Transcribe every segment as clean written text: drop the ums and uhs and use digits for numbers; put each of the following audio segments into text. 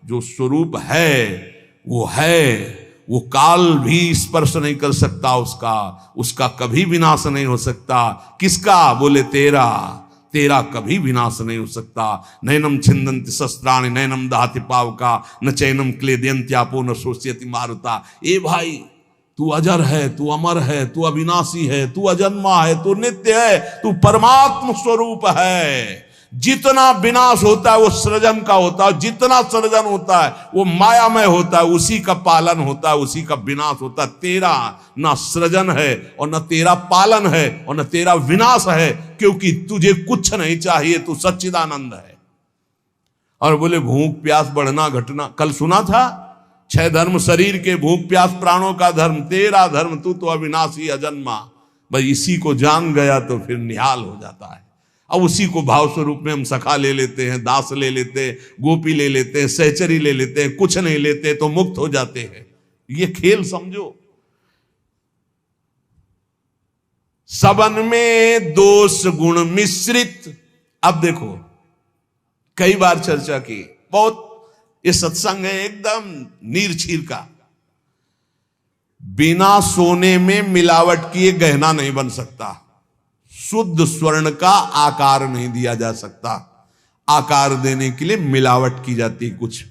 जो स्वरूप है, वो काल भी स्पर्श नहीं कर सकता उसका कभी विनाश नहीं हो सकता। किसका? बोले तेरा कभी विनाश नहीं हो सकता। नैनम छिंदन्ति शस्त्राणि नैनम दहति पावका न चैनम क्लेदयन्त्यापो न शोष्यति मारुता। ए भाई, तू अजर है, तू अमर है, तू अविनाशी है, तू अजन्मा है, तू नित्य है, तू परमात्म स्वरूप है। जितना विनाश होता है वो सृजन का होता है, जितना सृजन होता है वो मायामय होता है, उसी का पालन होता है, उसी का विनाश होता है। तेरा ना सृजन है और न तेरा पालन है और न तेरा विनाश है, क्योंकि तुझे कुछ नहीं चाहिए, तू सच्चिदानंद है। और बोले भूख प्यास बढ़ना घटना, कल सुना था 6 धर्म शरीर के, भूख प्यास प्राणों का धर्म, तेरा धर्म तू तो अविनाशी अजन्मा। भाई इसी को जान गया तो फिर निहाल हो जाता है। अब उसी को भाव स्वरूप में हम सखा ले लेते हैं, दास ले लेते हैं, गोपी ले लेते हैं, सहचरी ले लेते हैं, कुछ नहीं लेते तो मुक्त हो जाते हैं। ये खेल समझो। सबन में दोष गुण मिश्रित। अब देखो, कई बार चर्चा की, बहुत ये सत्संग है एकदम नीर छीर का। बिना सोने में मिलावट किए गहना नहीं बन सकता। शुद्ध स्वर्ण का आकार नहीं दिया जा सकता। आकार देने के लिए मिलावट की जाती है कुछ,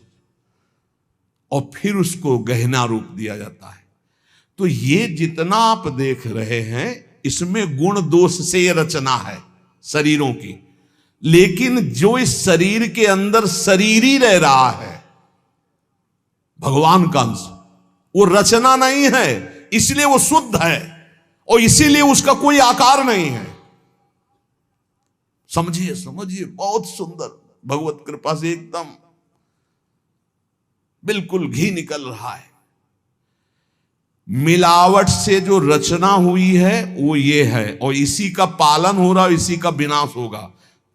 और फिर उसको गहना रूप दिया जाता है। तो ये जितना आप देख रहे हैं इसमें गुण दोष से रचना है शरीरों की, लेकिन जो इस शरीर के अंदर शरीर ही रह रहा है, भगवान का अंश, वो रचना नहीं है, इसलिए वो शुद्ध है और इसीलिए उसका कोई आकार नहीं है। समझिए समझिए, बहुत सुंदर, भगवत कृपा से एकदम बिल्कुल घी निकल रहा है। मिलावट से जो रचना हुई है वो ये है, और इसी का पालन हो रहा है, इसी का विनाश होगा।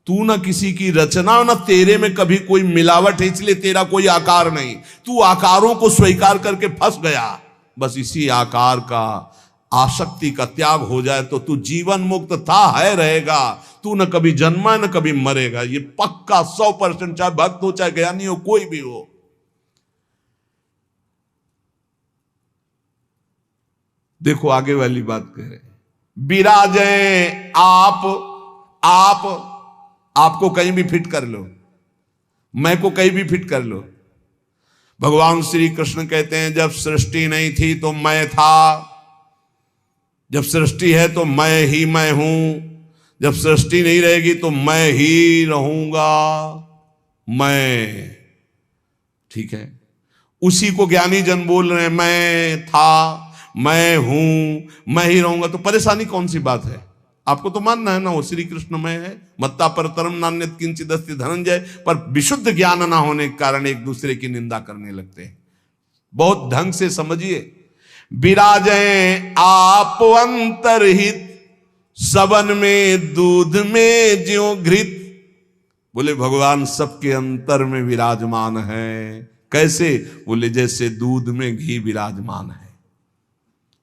तू न किसी की रचना, न तेरे में कभी कोई मिलावट है, इसलिए तेरा कोई आकार नहीं। तू आकारों को स्वीकार करके फंस गया। बस इसी आकार का, आसक्ति का त्याग हो जाए तो तू जीवन मुक्त था, है, रहेगा। तू न कभी जन्मा न कभी मरेगा, ये पक्का 100%, चाहे भक्त हो चाहे ज्ञानी हो, कोई भी हो। देखो आगे वाली बात कह रहे, विराजे आपको कहीं भी फिट कर लो, मैं को कहीं भी फिट कर लो। भगवान श्री कृष्ण कहते हैं जब सृष्टि नहीं थी तो मैं था, जब सृष्टि है तो मैं ही मैं हूं, जब सृष्टि नहीं रहेगी तो मैं ही रहूंगा। मैं, ठीक है, उसी को ज्ञानी जन बोल रहे हैं, मैं था, मैं हूं, मैं ही रहूंगा। तो परेशानी कौन सी बात है? आपको तो मानना है ना वो श्री कृष्ण में है। मत्ता परतरम नान्यत किंचित् अस्ति धनंजय। पर विशुद्ध ज्ञान ना होने के कारण एक दूसरे की निंदा करने लगते हैं। बहुत ढंग से समझिए। विराजे आप अंतरहित, सबन में दूध में ज्यों घृत। बोले भगवान सबके अंतर में विराजमान है। कैसे? बोले जैसे दूध में घी विराजमान है।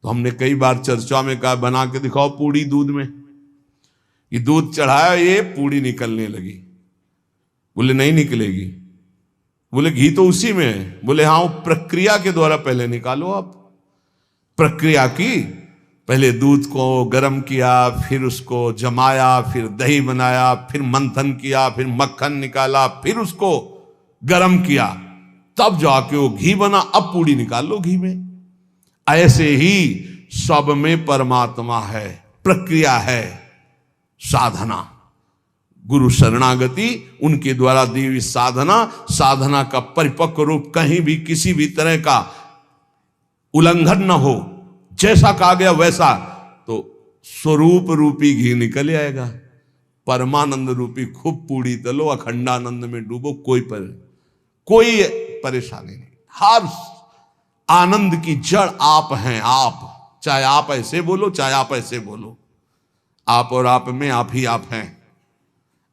तो हमने कई बार चर्चा में कहा बना के दिखाओ पूड़ी दूध में। ये दूध चढ़ाया, ये पूड़ी निकलने लगी। बोले नहीं निकलेगी। बोले घी तो उसी में है। बोले हाँ, वो प्रक्रिया के द्वारा पहले निकालो। आप प्रक्रिया की, पहले दूध को गर्म किया, फिर उसको जमाया, फिर दही बनाया, फिर मंथन किया, फिर मक्खन निकाला, फिर उसको गर्म किया, तब जाके वो घी बना। अब पूड़ी निकाल लो घी में। ऐसे ही सब में परमात्मा है, प्रक्रिया है, साधना, गुरु शरणागति, उनके द्वारा दी हुई साधना, साधना का परिपक्व रूप कहीं भी किसी भी तरह का उल्लंघन न हो, जैसा कहा गया वैसा, तो स्वरूप रूपी घी निकल आएगा। परमानंद रूपी खूब पूड़ी तलो, अखंडानंद में डूबो, कोई परेशानी नहीं। हर आनंद की जड़ आप हैं। आप, चाहे आप ऐसे बोलो चाहे आप ऐसे बोलो, आप और आप में आप ही आप हैं।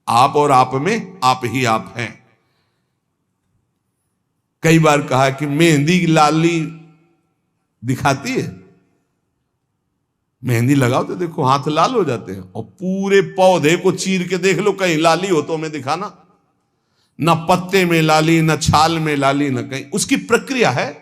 आप और आप में आप ही आप हैं। कई बार कहा कि मेहंदी लाली दिखाती है। मेहंदी लगाओ तो देखो हाथ लाल हो जाते हैं, और पूरे पौधे को चीर के देख लो, कहीं लाली हो तो हमें दिखाना। न पत्ते में लाली, न छाल में लाली, न कहीं। उसकी प्रक्रिया है।